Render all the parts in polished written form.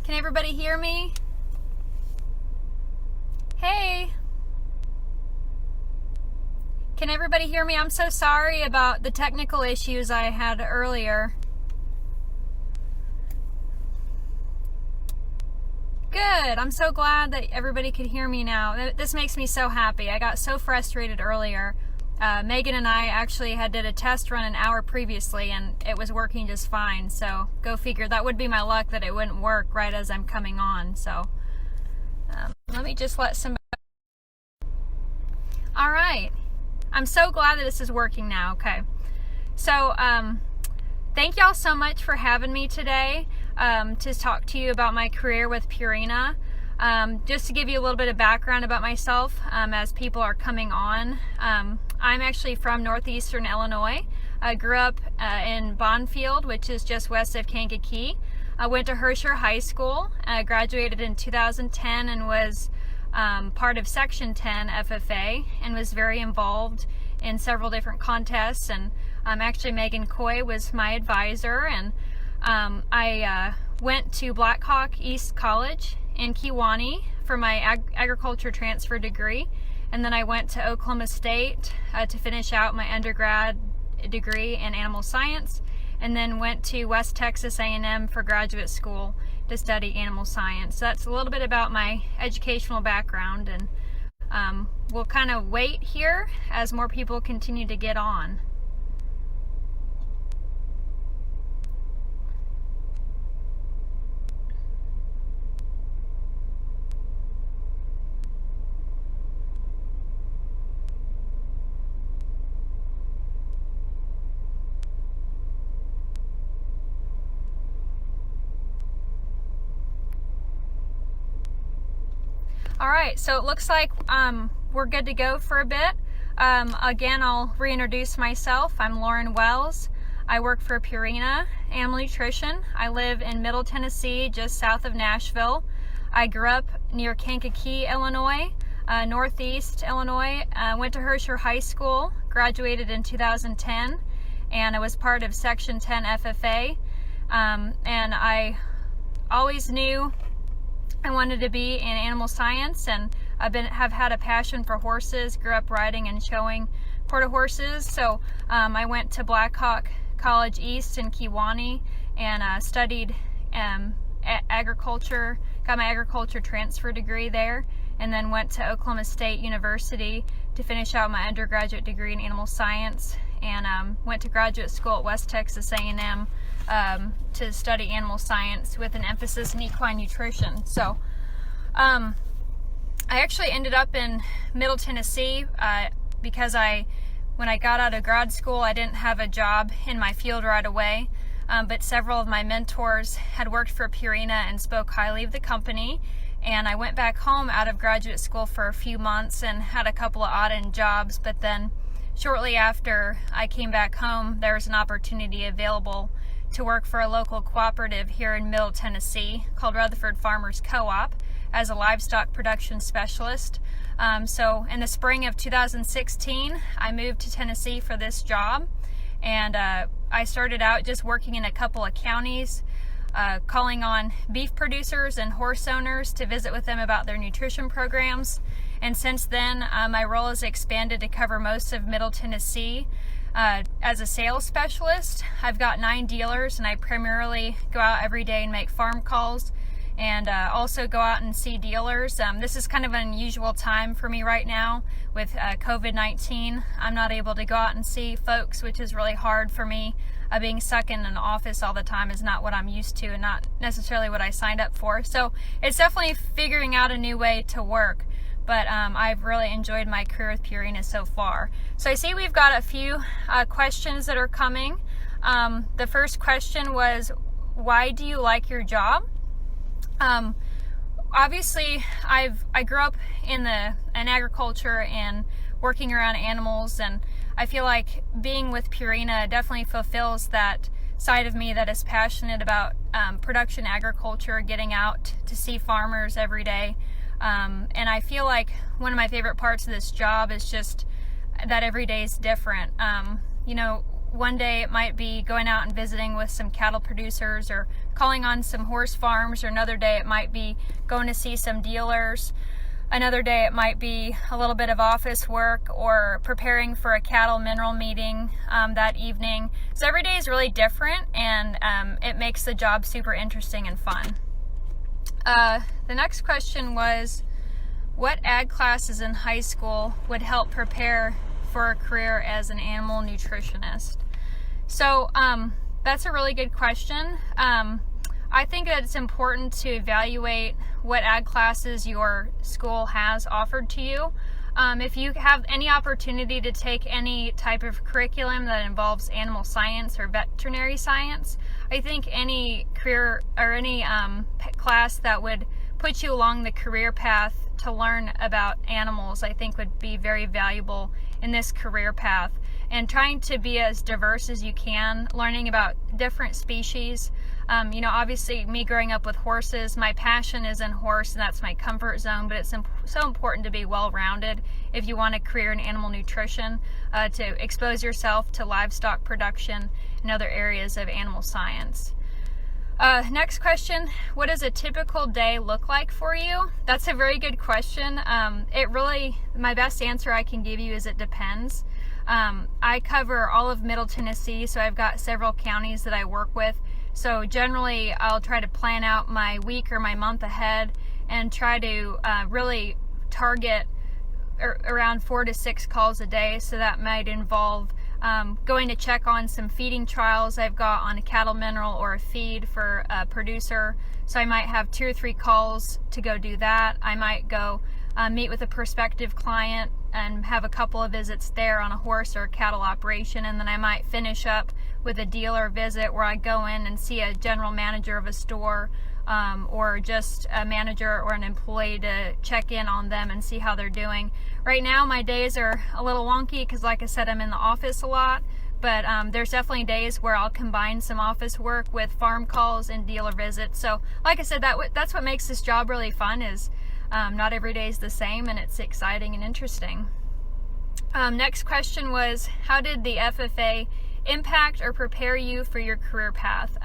Can everybody hear me? Hey. Can everybody hear me? I'm so sorry about the technical issues I had earlier. Good. I'm so glad that everybody could hear me now. This makes me so happy. I got so frustrated earlier. Megan and I actually did a test run an hour previously and it was working just fine. So go figure. That would be my luck that it wouldn't work right as I'm coming on. So let me just let somebody. All right. I'm so glad that this is working now. Okay. So thank y'all so much for having me today to talk to you about my career with Purina. Just to give you a little bit of background about myself as people are coming on. I'm actually from northeastern Illinois. I grew up in Bonfield, which is just west of Kankakee. I went to Herscher High School. I graduated in 2010 and was part of Section 10 FFA and was very involved in several different contests. And actually Megan Coy was my advisor. And I went to Blackhawk East College in Kewanee for my agriculture transfer degree. And then I went to Oklahoma State to finish out my undergrad degree in animal science, and then went to West Texas A&M for graduate school to study animal science. So that's a little bit about my educational background, and we'll kind of wait here as more people continue to get on. All right, so it looks like we're good to go for a bit. Again, I'll reintroduce myself. I'm Lauren Wells. I work for Purina Animal Nutrition. I live in Middle Tennessee, just south of Nashville. I grew up near Kankakee, Illinois, northeast Illinois. Went to Herscher High School, graduated in 2010, and I was part of Section 10 FFA. And I always knew I wanted to be in animal science, and have had a passion for horses. Grew up riding and showing quarter horses. So I went to Blackhawk College East in Kewanee and studied agriculture. Got my agriculture transfer degree there, and then went to Oklahoma State University to finish out my undergraduate degree in animal science, and went to graduate school at West Texas A&M to study animal science with an emphasis in equine nutrition. So I actually ended up in Middle Tennessee because when I got out of grad school, I didn't have a job in my field right away, but several of my mentors had worked for Purina and spoke highly of the company. And I went back home out of graduate school for a few months and had a couple of odd-end jobs, but then shortly after I came back home, there was an opportunity available to work for a local cooperative here in Middle Tennessee called Rutherford Farmers Co-op as a livestock production specialist. So in the spring of 2016, I moved to Tennessee for this job, and I started out just working in a couple of counties, calling on beef producers and horse owners to visit with them about their nutrition programs. And since then, my role has expanded to cover most of Middle Tennessee. As a sales specialist, I've got 9 dealers, and I primarily go out every day and make farm calls, and also go out and see dealers. This is kind of an unusual time for me right now with COVID-19. I'm not able to go out and see folks, which is really hard for me. Being stuck in an office all the time is not what I'm used to, and not necessarily what I signed up for. So it's definitely figuring out a new way to work. But I've really enjoyed my career with Purina so far. So I see we've got a few questions that are coming. The first question was, why do you like your job? Obviously, I grew up in agriculture and working around animals, and I feel like being with Purina definitely fulfills that side of me that is passionate about production agriculture, getting out to see farmers every day. And I feel like one of my favorite parts of this job is just that every day is different. You know, one day it might be going out and visiting with some cattle producers or calling on some horse farms, or another day it might be going to see some dealers. Another day it might be a little bit of office work or preparing for a cattle mineral meeting that evening. So every day is really different, and it makes the job super interesting and fun. The next question was, what ag classes in high school would help prepare for a career as an animal nutritionist? So that's a really good question. I think that it's important to evaluate what ag classes your school has offered to you. If you have any opportunity to take any type of curriculum that involves animal science or veterinary science, I think any career or any class that would put you along the career path to learn about animals, I think would be very valuable in this career path. And trying to be as diverse as you can, learning about different species. Obviously me growing up with horses, my passion is in horse and that's my comfort zone, but it's so important to be well-rounded if you want a career in animal nutrition, to expose yourself to livestock production and other areas of animal science. Next question, what does a typical day look like for you? That's a very good question. My best answer I can give you is it depends. I cover all of Middle Tennessee, so I've got several counties that I work with. So generally I'll try to plan out my week or my month ahead and try to really target around 4 to 6 calls a day. So that might involve going to check on some feeding trials I've got on a cattle mineral or a feed for a producer. So I might have 2 or 3 calls to go do that. I might go meet with a prospective client and have a couple of visits there on a horse or a cattle operation, and then I might finish up with a dealer visit where I go in and see a general manager of a store, or just a manager or an employee to check in on them and see how they're doing. Right now my days are a little wonky because, like I said, I'm in the office a lot, but there's definitely days where I'll combine some office work with farm calls and dealer visits. So like I said, that's what makes this job really fun, is not every day is the same, and it's exciting and interesting. Next question was, how did the FFA impact or prepare you for your career path?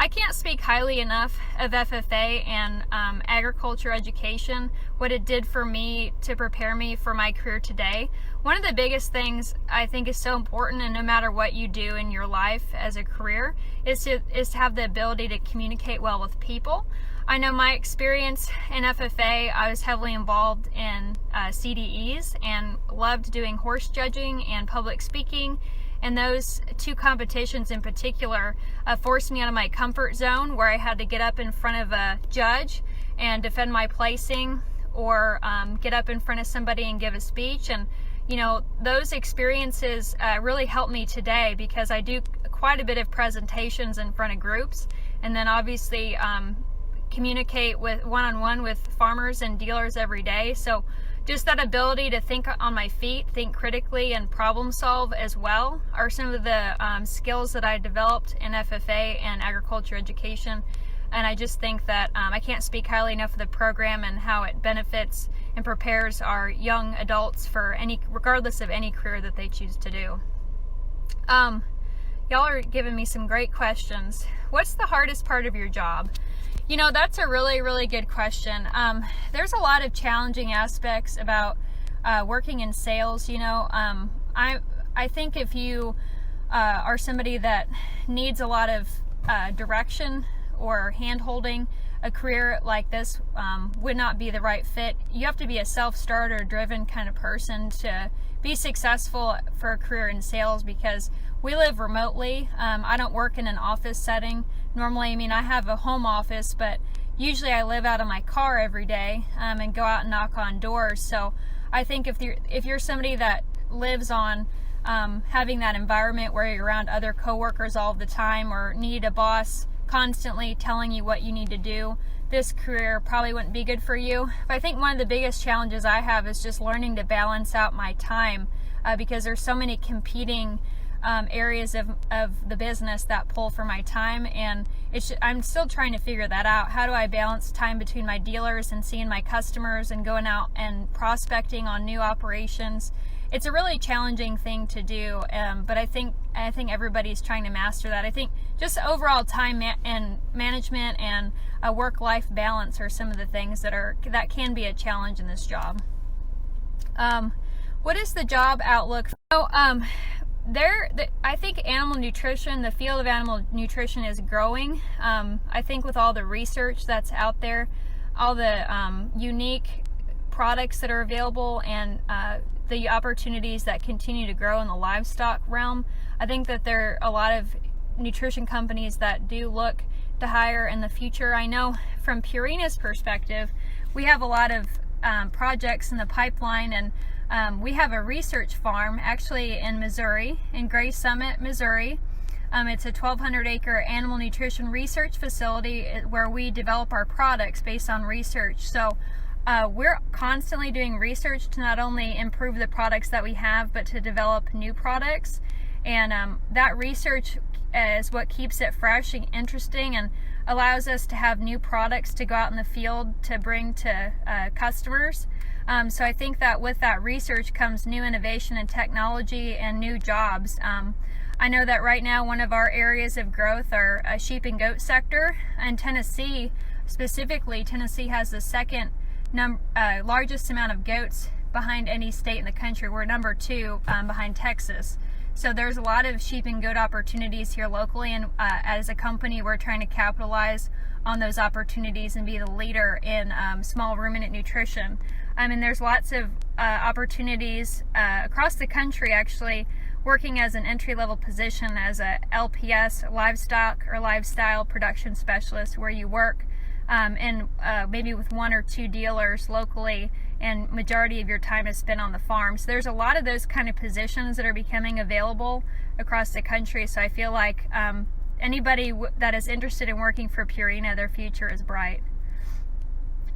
I can't speak highly enough of FFA and agriculture education, what it did for me to prepare me for my career today. One of the biggest things I think is so important, and no matter what you do in your life as a career, is to have the ability to communicate well with people. I know my experience in FFA, I was heavily involved in CDEs and loved doing horse judging and public speaking. And those 2 competitions in particular forced me out of my comfort zone, where I had to get up in front of a judge and defend my placing, or get up in front of somebody and give a speech. And those experiences really helped me today, because I do quite a bit of presentations in front of groups, and then obviously communicate with one-on-one with farmers and dealers every day. So just that ability to think on my feet, think critically, and problem solve as well are some of the skills that I developed in FFA and agriculture education. And I just think that I can't speak highly enough of the program and how it benefits and prepares our young adults for regardless of any career that they choose to do. Y'all are giving me some great questions. What's the hardest part of your job? That's a really, really good question. There's a lot of challenging aspects about working in sales. I think if you are somebody that needs a lot of direction or hand-holding, a career like this would not be the right fit. You have to be a self-starter, driven kind of person to be successful for a career in sales, because we live remotely. I don't work in an office setting. Normally, I have a home office, but usually I live out of my car every day and go out and knock on doors. So I think if you're somebody that lives on having that environment where you're around other coworkers all the time, or need a boss constantly telling you what you need to do, this career probably wouldn't be good for you. But I think one of the biggest challenges I have is just learning to balance out my time, because there's so many competing areas of the business that pull for my time, and I'm still trying to figure that out. How do I balance time between my dealers and seeing my customers and going out and prospecting on new operations, it's a really challenging thing to do, but I think everybody's trying to master that. I think just overall time and management and a work-life balance are some of the things that can be a challenge in this job. What is the job outlook? So, I think animal nutrition, the field of animal nutrition is growing. I think with all the research that's out there, all the unique products that are available, and the opportunities that continue to grow in the livestock realm, I think that there are a lot of nutrition companies that do look to hire in the future. I know from Purina's perspective, we have a lot of projects in the pipeline, and we have a research farm actually in Missouri, in Gray Summit, Missouri. It's a 1,200-acre animal nutrition research facility where we develop our products based on research. So we're constantly doing research to not only improve the products that we have, but to develop new products. And that research is what keeps it fresh and interesting, and allows us to have new products to go out in the field to bring to customers. So I think that with that research comes new innovation and technology and new jobs. I know that right now one of our areas of growth are a sheep and goat sector. In Tennessee, specifically, Tennessee has the second largest amount of goats behind any state in the country. We're number 2 behind Texas. So there's a lot of sheep and goat opportunities here locally, and as a company, we're trying to capitalize on those opportunities and be the leader in small ruminant nutrition. And there's lots of opportunities across the country, actually, working as an entry-level position as a LPS, livestock or lifestyle production specialist, where you work and maybe with 1 or 2 dealers locally, and majority of your time is spent on the farm. So there's a lot of those kind of positions that are becoming available across the country. So I feel like anybody that is interested in working for Purina, their future is bright.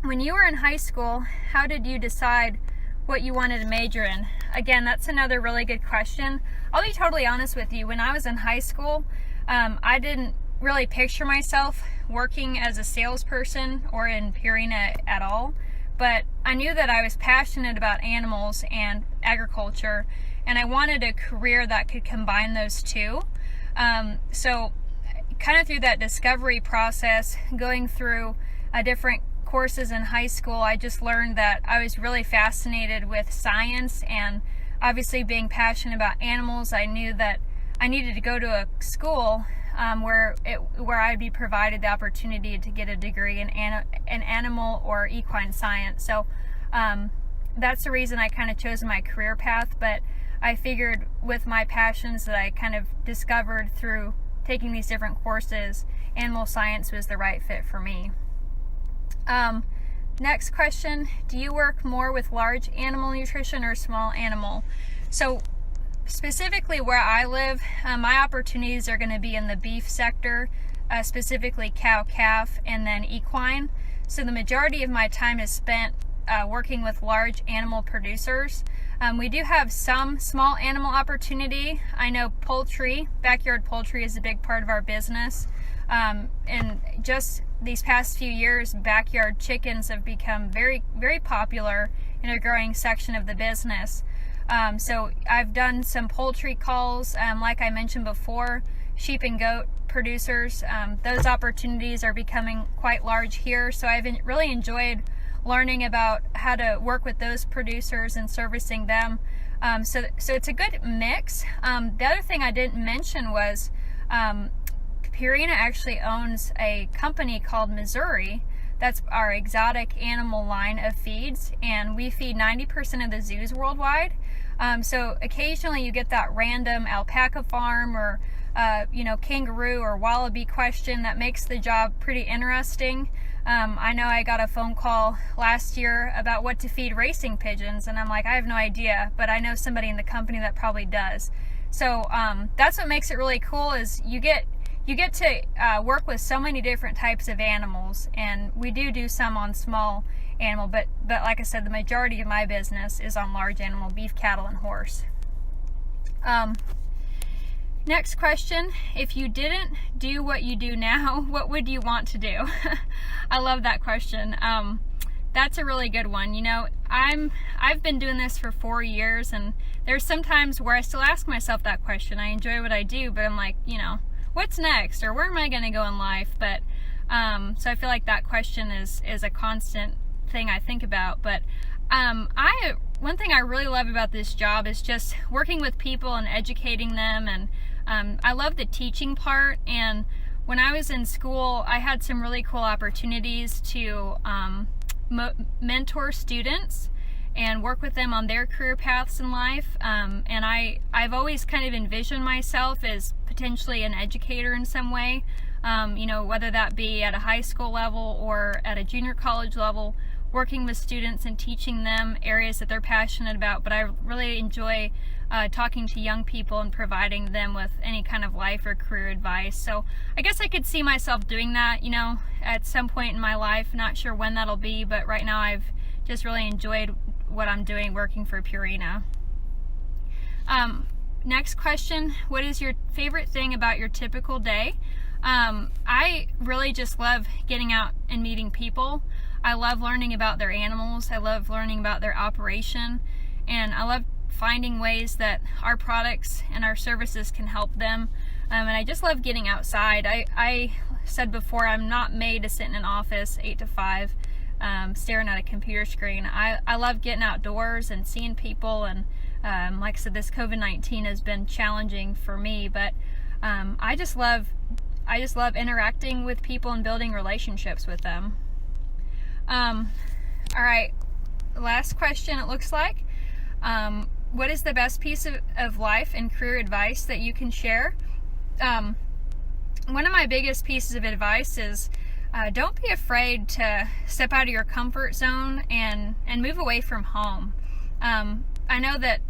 When you were in high school, how did you decide what you wanted to major in? Again, that's another really good question. I'll be totally honest with you. When I was in high school, I didn't really picture myself working as a salesperson or in Purina at all. But I knew that I was passionate about animals and agriculture, and I wanted a career that could combine those two. So kind of through that discovery process, going through different courses in high school, I just learned that I was really fascinated with science, and obviously being passionate about animals, I knew that I needed to go to a school where I'd be provided the opportunity to get a degree in animal or equine science. So that's the reason I kind of chose my career path. But I figured with my passions that I kind of discovered through taking these different courses, animal science was the right fit for me. Next question, do you work more with large animal nutrition or small animal? So specifically where I live, my opportunities are going to be in the beef sector, specifically cow, calf, and then equine. So the majority of my time is spent working with large animal producers. We do have some small animal opportunity. I know poultry, backyard poultry is a big part of our business. And just these past few years, backyard chickens have become very, very popular in a growing section of the business. So I've done some poultry calls, like I mentioned before, sheep and goat producers. Those opportunities are becoming quite large here. So I've really enjoyed learning about how to work with those producers and servicing them. So it's a good mix. The other thing I didn't mention was Purina actually owns a company called Missouri. That's our exotic animal line of feeds, and we feed 90% of the zoos worldwide. So occasionally you get that random alpaca farm or kangaroo or wallaby question that makes the job pretty interesting. I know I got a phone call last year about what to feed racing pigeons, and I'm like, I have no idea, but I know somebody in the company that probably does. So that's what makes it really cool, is you get to work with so many different types of animals, and we do some on small animal, but like I said, the majority of my business is on large animal, beef, cattle, and horse. Next question, if you didn't do what you do now, what would you want to do? I love that question. That's a really good one. I've been doing this for 4 years, and there's some times where I still ask myself that question. I enjoy what I do, but I'm like, what's next, or where am I going to go in life? But so I feel like that question is a constant thing I think about. But one thing I really love about this job is just working with people and educating them, and I love the teaching part. And when I was in school, I had some really cool opportunities to mentor students and work with them on their career paths in life. And I've always kind of envisioned myself as potentially an educator in some way, whether that be at a high school level or at a junior college level, working with students and teaching them areas that they're passionate about. But I really enjoy talking to young people and providing them with any kind of life or career advice. So I guess I could see myself doing that, at some point in my life. Not sure when that'll be, but right now I've just really enjoyed what I'm doing working for Purina. Next question, what is your favorite thing about your typical day? I really just love getting out and meeting people. I love learning about their animals. I love learning about their operation, and I love finding ways that our products and our services can help them. And I just love getting outside. I said before, I'm not made to sit in an office 8 to 5 staring at a computer screen. I love getting outdoors and seeing people, and like I said, this COVID-19 has been challenging for me, but I just love interacting with people and building relationships with them. All right, last question it looks like. What is the best piece of life and career advice that you can share? One of my biggest pieces of advice is don't be afraid to step out of your comfort zone and move away from home. I know that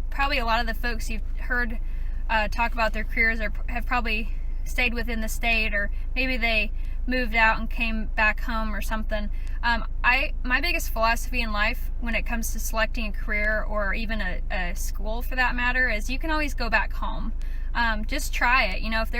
probably a lot of the folks you've heard talk about their careers have probably stayed within the state, or maybe they moved out and came back home or something. My biggest philosophy in life when it comes to selecting a career, or even a school for that matter, is you can always go back home. Just try it. If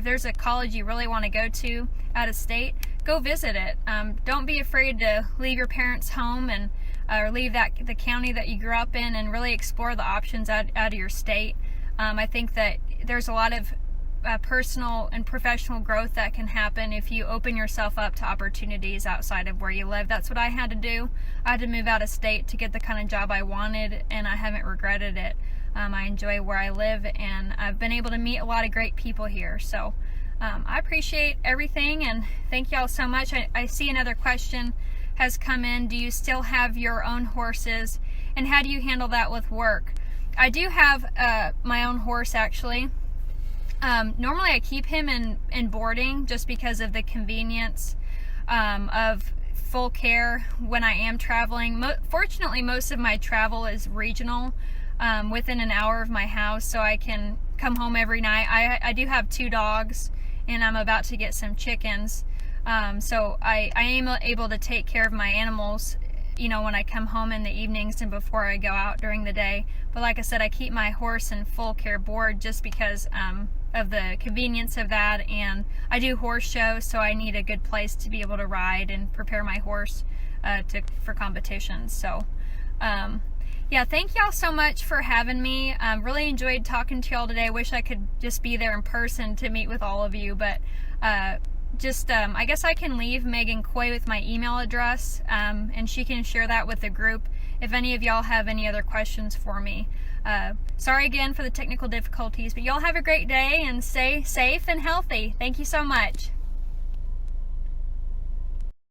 there's a college you really want to go to out of state, go visit it. Don't be afraid to leave your parents' home and or leave the county that you grew up in, and really explore the options out of your state. I think that there's a lot of personal and professional growth that can happen if you open yourself up to opportunities outside of where you live. That's what I had to do. I had to move out of state to get the kind of job I wanted, and I haven't regretted it. I enjoy where I live, and I've been able to meet a lot of great people here. So I appreciate everything, and thank y'all so much. I see another question has come in. Do you still have your own horses, and how do you handle that with work? I do have my own horse, actually. Normally I keep him in boarding just because of the convenience of full care when I am traveling. Fortunately, most of my travel is regional, within an hour of my house, so I can come home every night. I do have 2 dogs, and I'm about to get some chickens, so I am able to take care of my animals when I come home in the evenings and before I go out during the day. But like I said, I keep my horse in full care board just because of the convenience of that, and I do horse shows, so I need a good place to be able to ride and prepare my horse for competitions. So yeah, thank y'all so much for having me. Really enjoyed talking to y'all today. I wish I could just be there in person to meet with all of you, but I guess I can leave Megan Coy with my email address, and she can share that with the group if any of y'all have any other questions for me. Sorry again for the technical difficulties, but y'all have a great day and stay safe and healthy. Thank you so much.